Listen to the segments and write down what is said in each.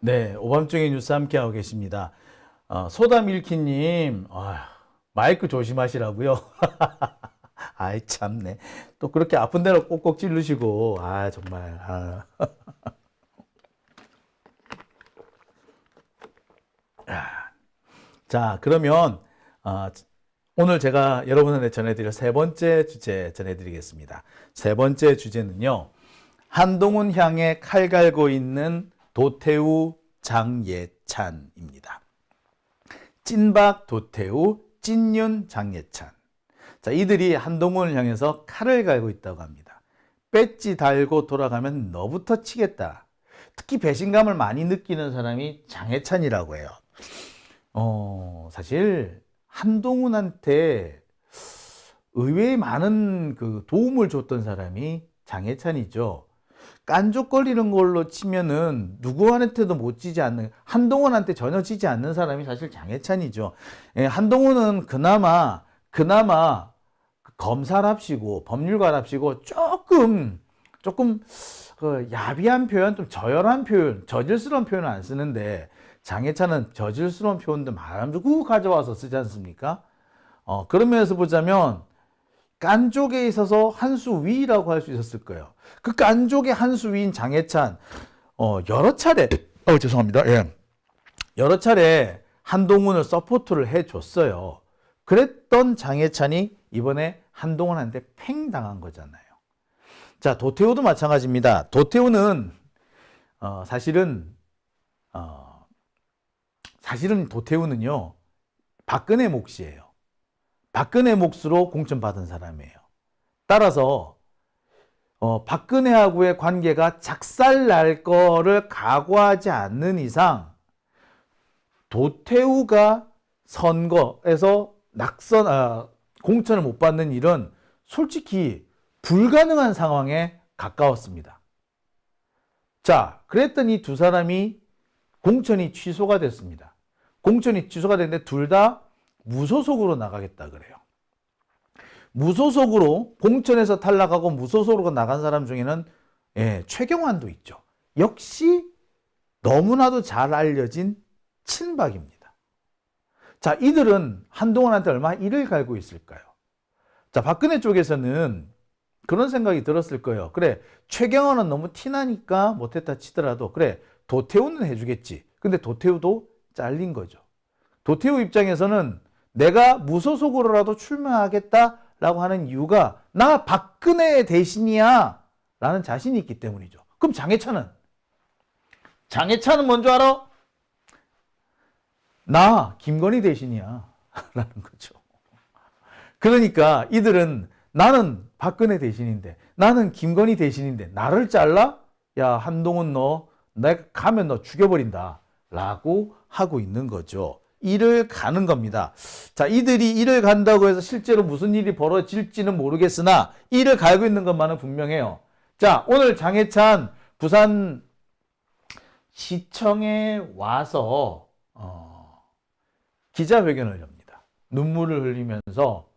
네, 오밤중에 뉴스 함께하고 계십니다. 소다밀키님, 마이크 조심하시라고요. 아이, 참네. 또 그렇게 아픈 데로 꼭꼭 찌르시고, 정말. 자, 그러면, 오늘 제가 여러분한테 전해드릴 세 번째 주제 전해드리겠습니다. 세 번째 주제는요, 한동훈 향해 칼 갈고 있는 도태우 장예찬입니다. 찐박 도태우, 찐윤 장예찬. 자, 이들이 한동훈을 향해서 칼을 갈고 있다고 합니다. 배지 달고 돌아가면 너부터 치겠다. 특히 배신감을 많이 느끼는 사람이 장예찬이라고 해요. 사실 한동훈한테 의외의 많은 그 도움을 줬던 사람이 장예찬이죠. 깐족거리는 걸로 치면은 누구한테도 못 지지 않는, 한동훈한테 전혀 지지 않는 사람이 사실 장해찬이죠. 예, 한동훈은 그나마 검사랍시고 법률가랍시고 조금 그 야비한 표현, 좀 저열한 표현, 저질스러운 표현을 안 쓰는데, 장해찬은 저질스러운 표현도 마음대로 가져와서 쓰지 않습니까? 그런 면에서 보자면 깐족에 있어서 한 수 위라고 할 수 있었을 거예요. 그 깐족의 한 수 위인 장해찬, 여러 차례, 죄송합니다. 예. 여러 차례 한동훈을 서포트를 해줬어요. 그랬던 장해찬이 이번에 한동훈한테 팽 당한 거잖아요. 자, 도태우도 마찬가지입니다. 도태우는, 사실은 도태우는요, 박근혜 몫이에요. 박근혜 몫으로 공천받은 사람이에요. 따라서 박근혜하고의 관계가 작살날 거를 각오하지 않는 이상 도태우가 선거에서 공천을 못 받는 일은 솔직히 불가능한 상황에 가까웠습니다. 자, 그랬더니 두 사람이 공천이 취소가 됐습니다. 공천이 취소가 됐는데 둘 다 무소속으로 나가겠다 그래요. 무소속으로 공천에서 탈락하고 무소속으로 나간 사람 중에는 최경환도 있죠. 역시 너무나도 잘 알려진 친박입니다. 자, 이들은 한동훈한테 얼마나 이를 갈고 있을까요? 자, 박근혜 쪽에서는 그런 생각이 들었을 거예요. 그래, 최경환은 너무 티나니까 못했다 치더라도 그래, 도태우는 해주겠지. 근데 도태우도 잘린 거죠. 도태우 입장에서는 내가 무소속으로라도 출마하겠다라고 하는 이유가 나 박근혜 대신이야 라는 자신이 있기 때문이죠. 그럼 장해찬은 뭔 줄 알아? 나 김건희 대신이야 라는 거죠. 그러니까 이들은 나는 박근혜 대신인데, 나는 김건희 대신인데 나를 잘라? 야, 한동훈 내가 가면 너 죽여버린다 라고 하고 있는 거죠. 일을 가는 겁니다. 자, 이들이 일을 간다고 해서 실제로 무슨 일이 벌어질지는 모르겠으나 일을 갈고 있는 것만은 분명해요. 자, 오늘 장해찬 부산 시청에 와서 기자회견을 엽니다. 눈물을 흘리면서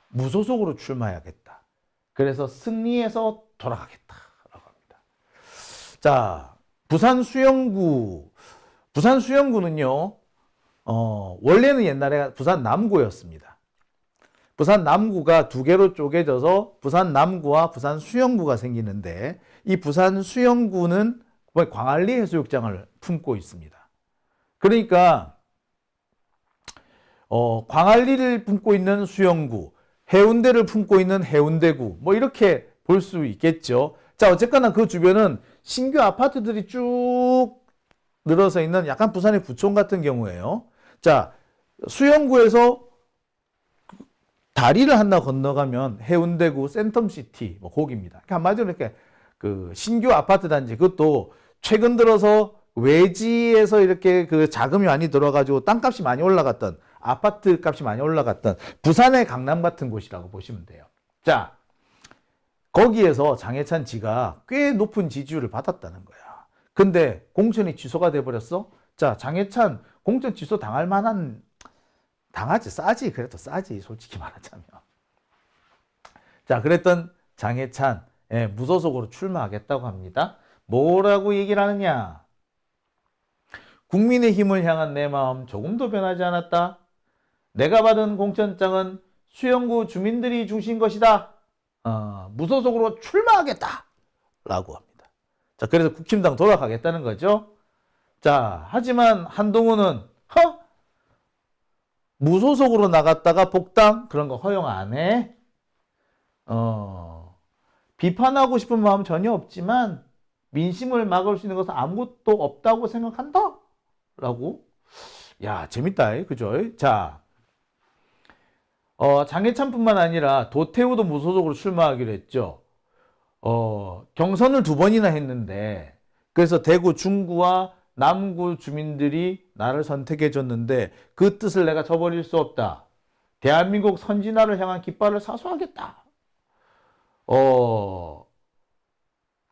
무소속으로 출마해야겠다. 그래서 승리해서 돌아가겠다라고 합니다. 자, 부산 수영구는요, 원래는 옛날에 부산 남구였습니다. 부산 남구가 두 개로 쪼개져서 부산 남구와 부산 수영구가 생기는데, 이 부산 수영구는 광안리 해수욕장을 품고 있습니다. 그러니까 광안리를 품고 있는 수영구, 해운대를 품고 있는 해운대구, 뭐 이렇게 볼 수 있겠죠. 자, 어쨌거나 그 주변은 신규 아파트들이 쭉 늘어서 있는 약간 부산의 부촌 같은 경우에요. 자, 수영구에서 다리를 하나 건너가면 해운대구 센텀시티, 뭐 거기입니다. 한마디로 이렇게 그 신규 아파트 단지, 그것도 최근 들어서 외지에서 이렇게 그 자금이 많이 들어가지고 땅값이 많이 올라갔던, 아파트 값이 많이 올라갔던 부산의 강남 같은 곳이라고 보시면 돼요. 자, 거기에서 장해찬 지가 꽤 높은 지지율을 받았다는 거야. 근데 공천이 취소가 돼버렸어? 자, 장해찬 공천 취소 당할 만한, 당하지, 싸지. 그래도 싸지, 솔직히 말하자면. 자, 그랬던 장해찬, 무소속으로 출마하겠다고 합니다. 뭐라고 얘기를 하느냐? 국민의힘을 향한 내 마음 조금도 변하지 않았다. 내가 받은 공천장은 수영구 주민들이 주신 것이다. 무소속으로 출마하겠다. 라고 합니다. 자, 그래서 국힘당 돌아가겠다는 거죠. 자, 하지만 한동훈은 무소속으로 나갔다가 복당 그런 거 허용 안 해. 비판하고 싶은 마음 전혀 없지만 민심을 막을 수 있는 것은 아무것도 없다고 생각한다. 라고. 야, 재밌다. 그죠? 자, 장해찬뿐만 아니라 도태우도 무소속으로 출마하기로 했죠. 경선을 2번이나 했는데, 그래서 대구 중구와 남구 주민들이 나를 선택해 줬는데 그 뜻을 내가 저버릴 수 없다. 대한민국 선진화를 향한 깃발을 사수하겠다.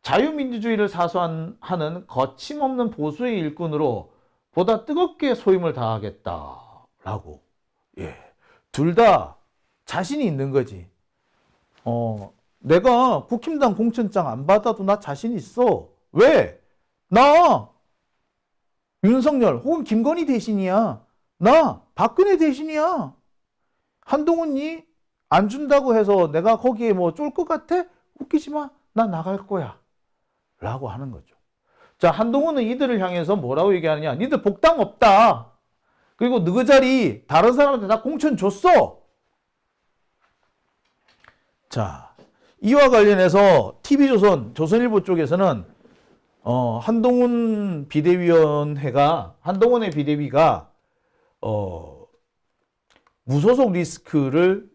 자유민주주의를 사수하는 거침없는 보수의 일꾼으로 보다 뜨겁게 소임을 다하겠다라고. 예, 둘 다 자신이 있는 거지. 내가 국힘당 공천장 안 받아도 나 자신 있어. 왜? 나 윤석열 혹은 김건희 대신이야. 나 박근혜 대신이야. 한동훈이 안 준다고 해서 내가 거기에 뭐 쫄 것 같아? 웃기지 마. 나 나갈 거야. 라고 하는 거죠. 자, 한동훈은 이들을 향해서 뭐라고 얘기하느냐. 니들 복당 없다. 그리고 너그 자리 다른 사람한테 다 공천 줬어. 자, 이와 관련해서 TV조선, 조선일보 쪽에서는 한동훈의 비대위가 무소속 리스크를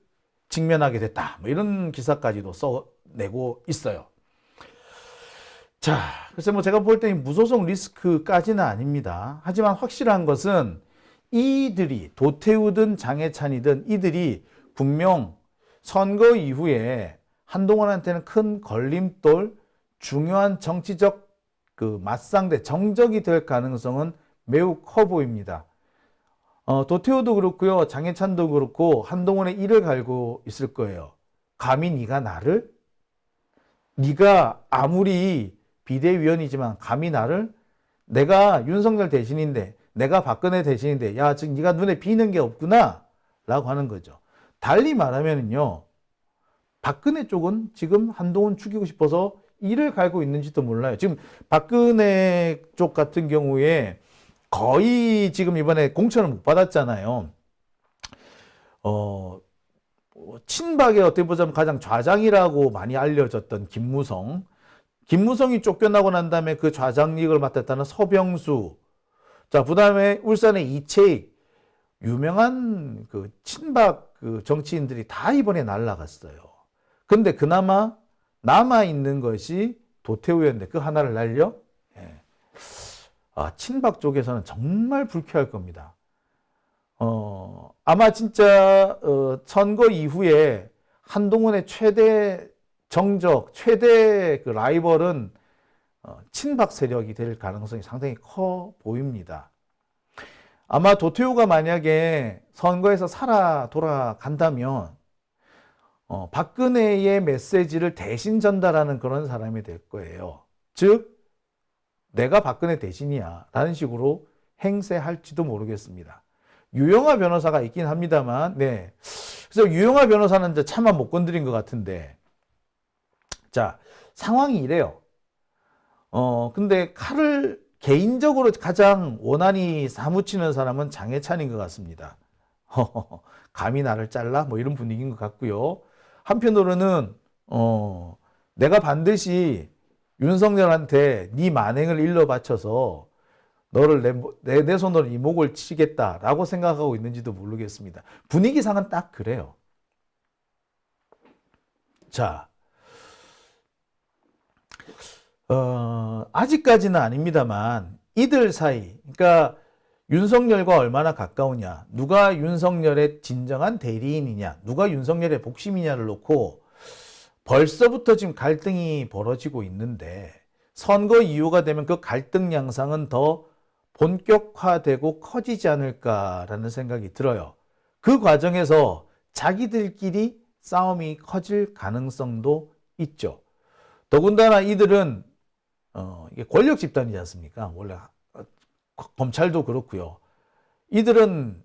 직면하게 됐다. 뭐 이런 기사까지도 써내고 있어요. 자, 그래서 뭐 제가 볼 때 무소속 리스크까지는 아닙니다. 하지만 확실한 것은 이들이 도태우든 장해찬이든 이들이 분명 선거 이후에 한동훈한테는 큰 걸림돌, 중요한 정치적 맞상대, 정적이 될 가능성은 매우 커 보입니다. 도태우도 그렇고요, 장해찬도 그렇고 한동훈의 이를 갈고 있을 거예요. 감히 네가 아무리 비대위원이지만 감히 내가 윤석열 대신인데, 내가 박근혜 대신인데, 야, 지금 네가 눈에 비는 게 없구나 라고 하는 거죠. 달리 말하면요, 박근혜 쪽은 지금 한동훈 죽이고 싶어서 이를 갈고 있는지도 몰라요. 지금 박근혜 쪽 같은 경우에 거의 지금 이번에 공천을 못 받았잖아요. 친박의 어떻게 보자면 가장 좌장이라고 많이 알려졌던 김무성이 쫓겨나고 난 다음에 그 좌장직을 맡았다는 서병수. 자, 그 다음에 울산의 이채익. 유명한 친박 정치인들이 다 이번에 날라갔어요. 근데 그나마 남아있는 것이 도태우였는데 그 하나를 날려? 예. 친박 쪽에서는 정말 불쾌할 겁니다. 아마 진짜 선거 이후에 한동훈의 최대 정적, 최대 라이벌은 친박 세력이 될 가능성이 상당히 커 보입니다. 아마 도태우가 만약에 선거에서 살아 돌아간다면 박근혜의 메시지를 대신 전달하는 그런 사람이 될 거예요. 즉, 내가 박근혜 대신이야 라는 식으로 행세할지도 모르겠습니다. 유영하 변호사가 있긴 합니다만, 네. 그래서 유영하 변호사는 이제 차마 못 건드린 것 같은데, 자, 상황이 이래요. 근데 칼을 개인적으로 가장 원한이 사무치는 사람은 장해찬인 것 같습니다. 감히 나를 잘라? 뭐 이런 분위기인 것 같고요. 한편으로는 내가 반드시 윤석열한테 네 만행을 일러 바쳐서 너를 내 손으로 이 목을 치겠다라고 생각하고 있는지도 모르겠습니다. 분위기상은 딱 그래요. 자, 아직까지는 아닙니다만 이들 사이, 그러니까 윤석열과 얼마나 가까우냐, 누가 윤석열의 진정한 대리인이냐, 누가 윤석열의 복심이냐를 놓고 벌써부터 지금 갈등이 벌어지고 있는데 선거 이후가 되면 그 갈등 양상은 더 본격화되고 커지지 않을까라는 생각이 들어요. 그 과정에서 자기들끼리 싸움이 커질 가능성도 있죠. 더군다나 이들은 이게 권력 집단이지 않습니까? 원래 검찰도 그렇고요. 이들은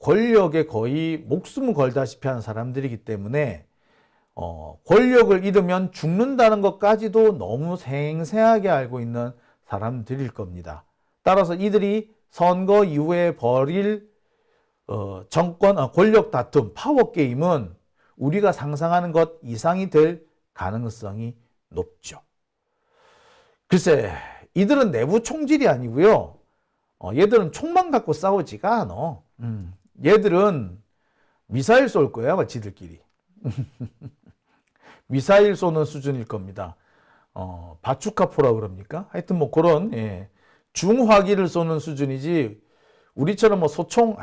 권력에 거의 목숨을 걸다시피 하는 사람들이기 때문에 권력을 잃으면 죽는다는 것까지도 너무 생생하게 알고 있는 사람들일 겁니다. 따라서 이들이 선거 이후에 벌일 정권, 권력 다툼, 파워 게임은 우리가 상상하는 것 이상이 될 가능성이 높죠. 글쎄, 이들은 내부 총질이 아니고요. 얘들은 총만 갖고 싸우지가 않아. 얘들은 미사일 쏠 거야, 아마 지들끼리. 미사일 쏘는 수준일 겁니다. 바추카포라 그럽니까? 하여튼 뭐 그런 중화기를 쏘는 수준이지 우리처럼 뭐 소총,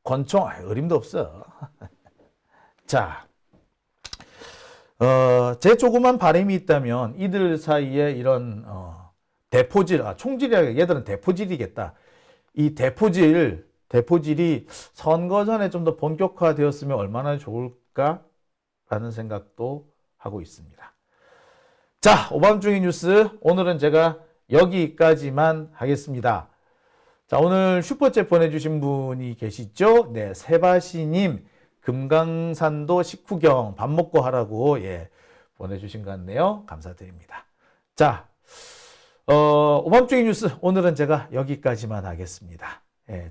권총, 어림도 없어. 자, 제 조그만 바람이 있다면 이들 사이에 이런 대포질, 총질이 얘들은 대포질이겠다. 이 대포질이 선거 전에 좀 더 본격화되었으면 얼마나 좋을까라는 생각도 하고 있습니다. 자, 오밤중의 뉴스 오늘은 제가 여기까지만 하겠습니다. 자, 오늘 슈퍼챗 보내주신 분이 계시죠? 네, 세바시님, 금강산도 식후경 밥 먹고 하라고 보내주신 것 같네요. 감사드립니다. 자, 오밤중의 뉴스 오늘은 제가 여기까지만 하겠습니다.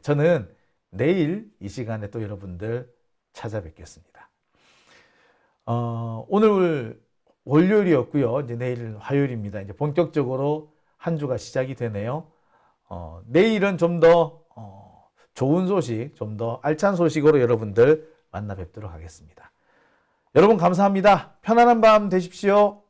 저는 내일 이 시간에 또 여러분들 찾아뵙겠습니다. 오늘 월요일이었고요. 이제 내일 화요일입니다. 이제 본격적으로 한 주가 시작이 되네요. 내일은 좀 더 좋은 소식, 좀 더 알찬 소식으로 여러분들 만나 뵙도록 하겠습니다. 여러분 감사합니다. 편안한 밤 되십시오.